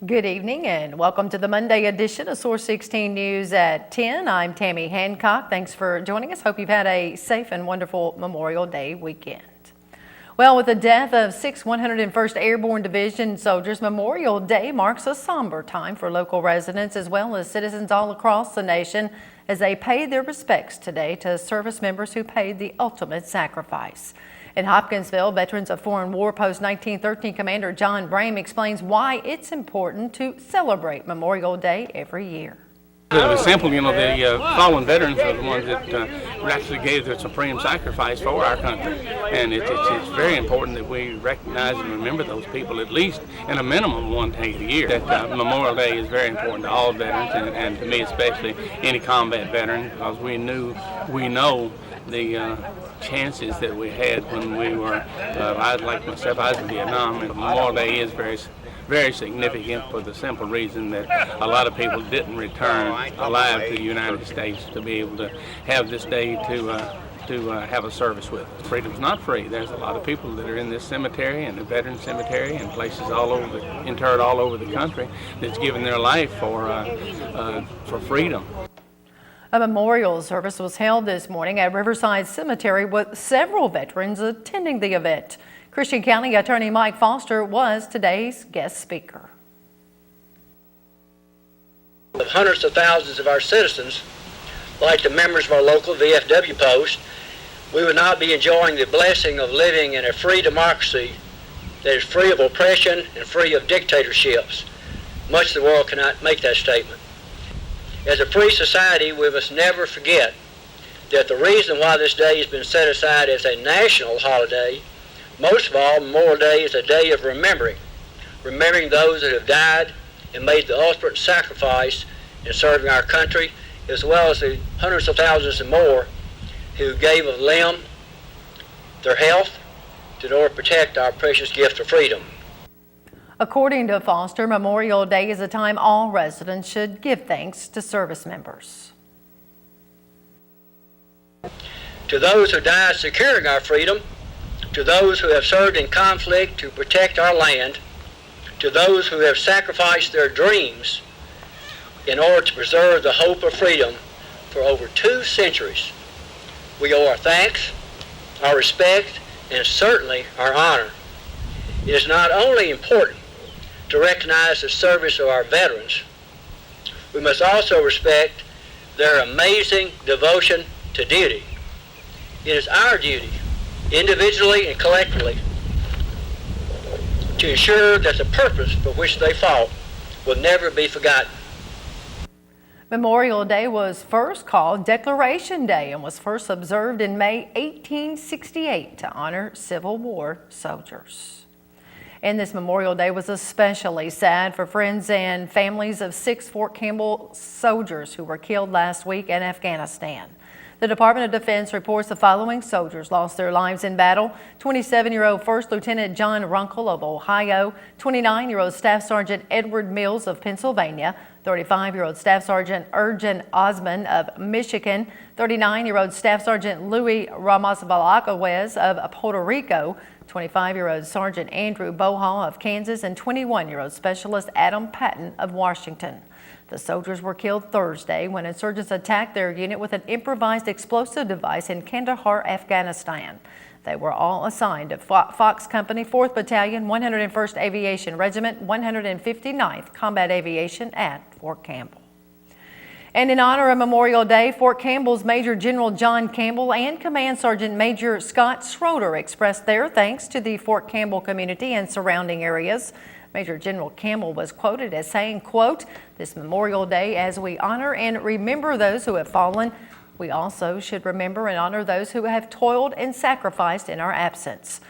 Good evening and welcome to the Monday edition of Source 16 News at 10. I'm Tammy Hancock. Thanks for joining us. Hope you've had a safe and wonderful Memorial Day weekend. Well, with the death of 6 101st Airborne Division soldiers, Memorial Day marks a somber time for local residents as well as citizens all across the nation as they paid their respects today to service members who paid the ultimate sacrifice. In Hopkinsville, Veterans of Foreign War Post 1913 Commander John Brame explains why it's important to celebrate Memorial Day every year. The simple, the fallen veterans are the ones that actually gave their supreme sacrifice for our country. And it's very important that we recognize and remember those people at least in a minimum one day a year. That Memorial Day is very important to all veterans and to me especially any combat veteran, because we know the chances that we had when we were, like myself, I was in Vietnam, and Memorial Day is very significant for the simple reason that a lot of people didn't return alive to the United States to be able to have this day to have a service with. Freedom's not free. There's a lot of people that are in this cemetery and the Veterans Cemetery and places interred all over the country that's given their life for freedom. A memorial service was held this morning at Riverside Cemetery with several veterans attending the event. Christian County Attorney Mike Foster was today's guest speaker. Hundreds of thousands of our citizens, like the members of our local VFW post, we would not be enjoying the blessing of living in a free democracy that is free of oppression and free of dictatorships. Much of the world cannot make that statement. As a free society, we must never forget that the reason why this day has been set aside as a national holiday, most of all, Memorial Day is a day of remembering those that have died and made the ultimate sacrifice in serving our country, as well as the hundreds of thousands and more who gave of limb, their health, in order to protect our precious gift of freedom. According to Foster, Memorial Day is a time all residents should give thanks to service members. To those who died securing our freedom, to those who have served in conflict to protect our land, to those who have sacrificed their dreams in order to preserve the hope of freedom for over 2 centuries, we owe our thanks, our respect, and certainly our honor. It is not only important to recognize the service of our veterans, we must also respect their amazing devotion to duty. It is our duty, individually and collectively, to ensure that the purpose for which they fought will never be forgotten. Memorial Day was first called Declaration Day and was first observed in May 1868 to honor Civil War soldiers. And this Memorial Day was especially sad for friends and families of 6 Fort Campbell soldiers who were killed last week in Afghanistan. The Department of Defense reports the following soldiers lost their lives in battle: 27-year-old First Lieutenant John Runkle of Ohio, 29-year-old Staff Sergeant Edward Mills of Pennsylvania, 35-year-old Staff Sergeant Urgent Osman of Michigan, 39-year-old Staff Sergeant Louis Ramos Valacquez of Puerto Rico, 25-year-old Sergeant Andrew Bohal of Kansas, and 21-year-old Specialist Adam Patton of Washington. The soldiers were killed Thursday when insurgents attacked their unit with an improvised explosive device in Kandahar, Afghanistan. They were all assigned to Fox Company, 4th Battalion, 101st Aviation Regiment, 159th Combat Aviation at Fort Campbell. And in honor of Memorial Day, Fort Campbell's Major General John Campbell and Command Sergeant Major Scott Schroeder expressed their thanks to the Fort Campbell community and surrounding areas. Major General Campbell was quoted as saying, quote, "This Memorial Day, as we honor and remember those who have fallen, we also should remember and honor those who have toiled and sacrificed in our absence.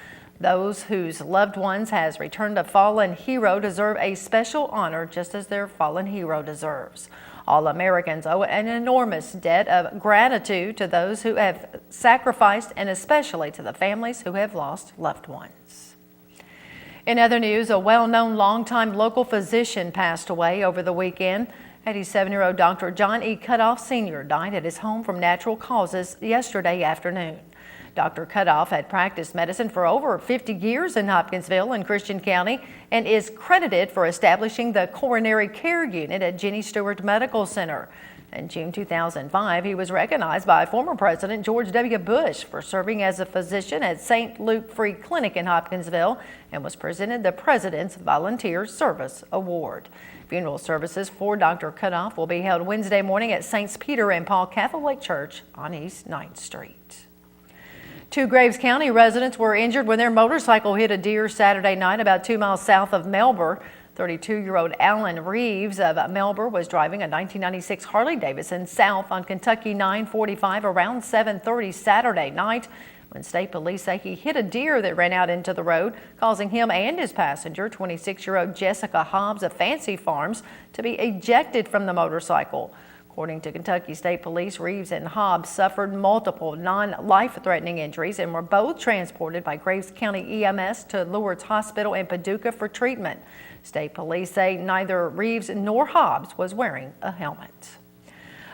Those whose loved ones has returned a fallen hero deserve a special honor just as their fallen hero deserves. All Americans owe an enormous debt of gratitude to those who have sacrificed and especially to the families who have lost loved ones." In other news, a well-known longtime local physician passed away over the weekend. 87-year-old Dr. John E. Cutoff Sr. died at his home from natural causes yesterday afternoon. Dr. Cutoff had practiced medicine for over 50 years in Hopkinsville and Christian County and is credited for establishing the coronary care unit at Jenny Stewart Medical Center. In June 2005, he was recognized by former President George W. Bush for serving as a physician at St. Luke Free Clinic in Hopkinsville and was presented the President's Volunteer Service Award. Funeral services for Dr. Cutoff will be held Wednesday morning at St. Peter and Paul Catholic Church on East 9th Street. 2 Graves County residents were injured when their motorcycle hit a deer Saturday night about 2 miles south of Melbourne. 32-year-old Alan Reeves of Melbourne was driving a 1996 Harley-Davidson south on Kentucky 945 around 7:30 Saturday night when state police say he hit a deer that ran out into the road, causing him and his passenger, 26-year-old Jessica Hobbs of Fancy Farms, to be ejected from the motorcycle. According to Kentucky State Police, Reeves and Hobbs suffered multiple non-life-threatening injuries and were both transported by Graves County EMS to Lourdes Hospital in Paducah for treatment. State police say neither Reeves nor Hobbs was wearing a helmet.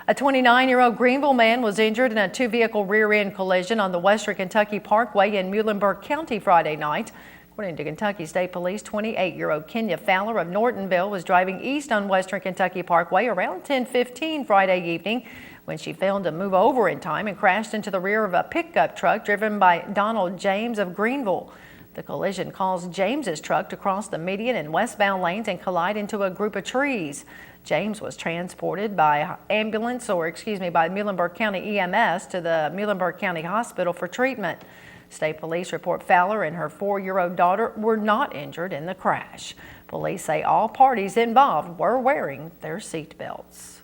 A 29-year-old Greenville man was injured in a 2-vehicle rear-end collision on the Western Kentucky Parkway in Muhlenberg County Friday night. According to Kentucky State Police, 28-year-old Kenya Fowler of Nortonville was driving east on Western Kentucky Parkway around 10:15 Friday evening when she failed to move over in time and crashed into the rear of a pickup truck driven by Donald James of Greenville. The collision caused James's truck to cross the median and westbound lanes and collide into a group of trees. James was transported by by Muhlenberg County EMS to the Muhlenberg County Hospital for treatment. State police report Fowler and her 4-year-old daughter were not injured in the crash. Police say all parties involved were wearing their seat belts.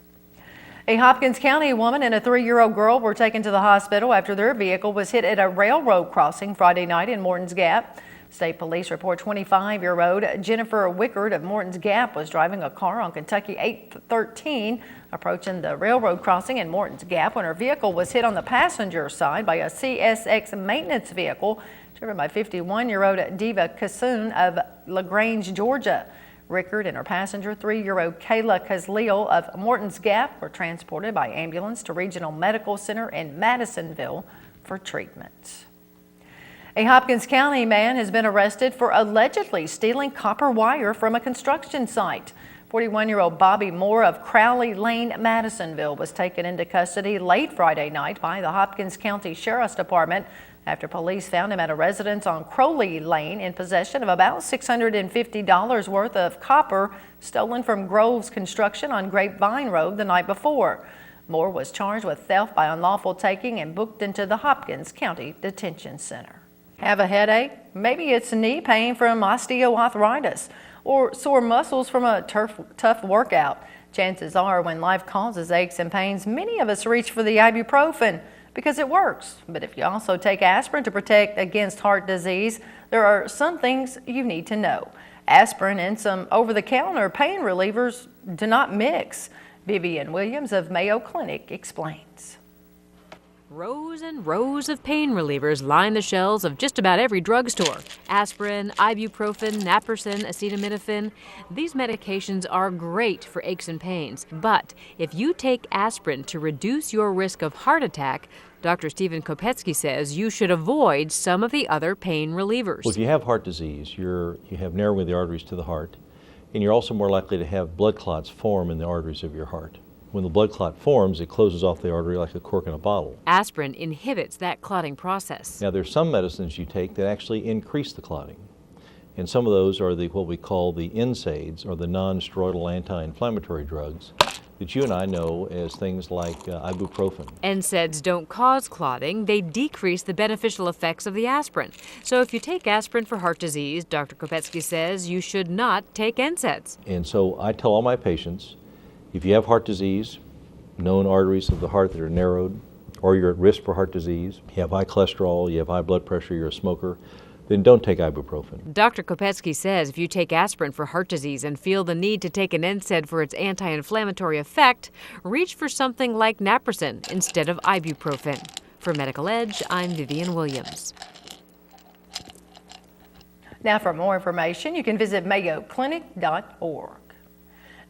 A Hopkins County woman and a 3-year-old girl were taken to the hospital after their vehicle was hit at a railroad crossing Friday night in Morton's Gap. State police report 25-year-old Jennifer Wickard of Morton's Gap was driving a car on Kentucky 813 approaching the railroad crossing in Morton's Gap when her vehicle was hit on the passenger side by a CSX maintenance vehicle driven by 51-year-old Diva Kassoon of LaGrange, Georgia. Rickard and her passenger, 3-year-old Kayla Kazleal of Morton's Gap, were transported by ambulance to Regional Medical Center in Madisonville for treatment. A Hopkins County man has been arrested for allegedly stealing copper wire from a construction site. 41-year-old Bobby Moore of Crowley Lane, Madisonville, was taken into custody late Friday night by the Hopkins County Sheriff's Department after police found him at a residence on Crowley Lane in possession of about $650 worth of copper stolen from Groves Construction on Grapevine Road the night before. Moore was charged with theft by unlawful taking and booked into the Hopkins County Detention Center. Have a headache? Maybe it's knee pain from osteoarthritis or sore muscles from a tough workout. Chances are when life causes aches and pains, many of us reach for the ibuprofen because it works. But if you also take aspirin to protect against heart disease, there are some things you need to know. Aspirin and some over-the-counter pain relievers do not mix. Vivian Williams of Mayo Clinic explains. Rows and rows of pain relievers line the shelves of just about every drugstore. Aspirin, ibuprofen, naproxen, acetaminophen. These medications are great for aches and pains. But if you take aspirin to reduce your risk of heart attack, Dr. Stephen Kopetsky says you should avoid some of the other pain relievers. Well, if you have heart disease, you have narrowing of the arteries to the heart, and you're also more likely to have blood clots form in the arteries of your heart. When the blood clot forms, it closes off the artery like a cork in a bottle. Aspirin inhibits that clotting process. Now, there's some medicines you take that actually increase the clotting. And some of those are what we call the NSAIDs, or the non-steroidal anti-inflammatory drugs that you and I know as things like ibuprofen. NSAIDs don't cause clotting, they decrease the beneficial effects of the aspirin. So if you take aspirin for heart disease, Dr. Kopetsky says you should not take NSAIDs. And so I tell all my patients, if you have heart disease, known arteries of the heart that are narrowed, or you're at risk for heart disease, you have high cholesterol, you have high blood pressure, you're a smoker, then don't take ibuprofen. Dr. Kopetsky says if you take aspirin for heart disease and feel the need to take an NSAID for its anti-inflammatory effect, reach for something like naproxen instead of ibuprofen. For Medical Edge, I'm Vivian Williams. Now for more information, you can visit mayoclinic.org.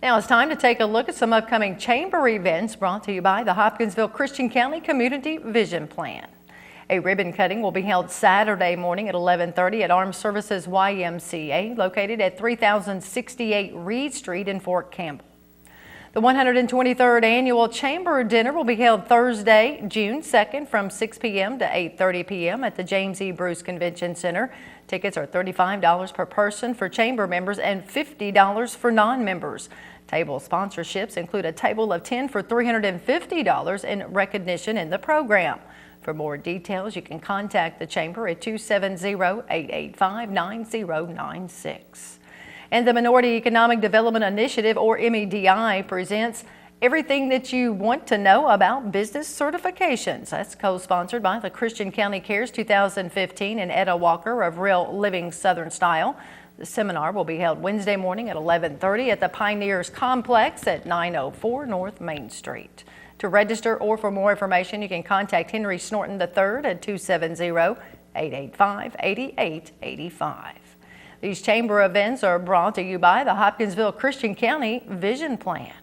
Now it's time to take a look at some upcoming chamber events brought to you by the Hopkinsville Christian County Community Vision Plan. A ribbon cutting will be held Saturday morning at 11:30 at Armed Services YMCA, located at 3068 Reed Street in Fort Campbell. The 123rd Annual Chamber Dinner will be held Thursday, June 2nd from 6 p.m. to 8:30 p.m. at the James E. Bruce Convention Center. Tickets are $35 per person for chamber members and $50 for non-members. Table sponsorships include a table of 10 for $350 in recognition in the program. For more details, you can contact the Chamber at 270-885-9096. And the Minority Economic Development Initiative, or MEDI, presents Everything That You Want to Know About Business Certifications. That's co-sponsored by the Christian County Cares 2015 and Etta Walker of Real Living Southern Style. The seminar will be held Wednesday morning at 11:30 at the Pioneers Complex at 904 North Main Street. To register or for more information, you can contact Henry Snorton III at 270-885-8885. These chamber events are brought to you by the Hopkinsville Christian County Vision Plan.